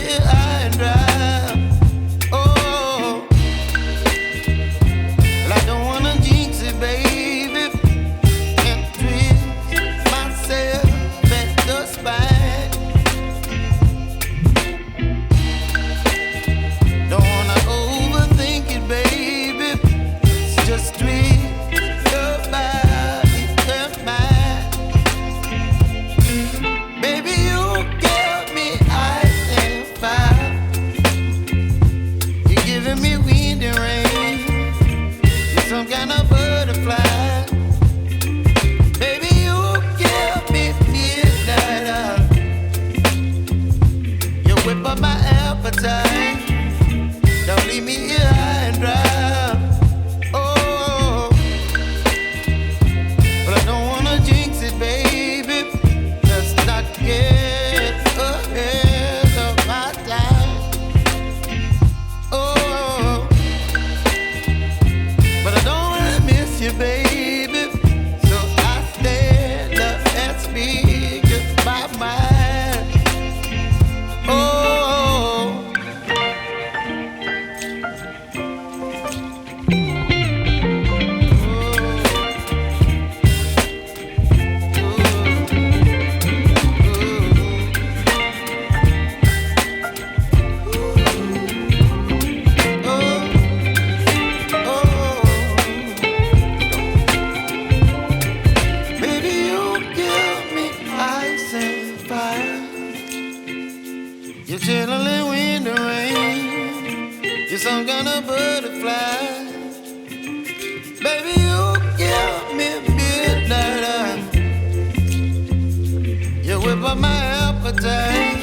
here high and dry. Oh, well, I don't wanna jinx it, baby, and twist myself at the spine. Don't wanna overthink it, baby. It's just twist your body and mine. Baby, you give me ice and fire. You're giving me wind and rain. You're some kind of butterfly. Baby, you give me midnight. You whip up my appetite. Don't leave me here high and dry. Oh, but I don't wanna jinx it, baby. Let's not get ahead of my time. Oh, but I don't wanna miss you, baby. So I stand up and speak my mind. Oh. You're chilling wind and rain. You're some kind of butterfly. Baby, you give me midnight. You whip up my appetite.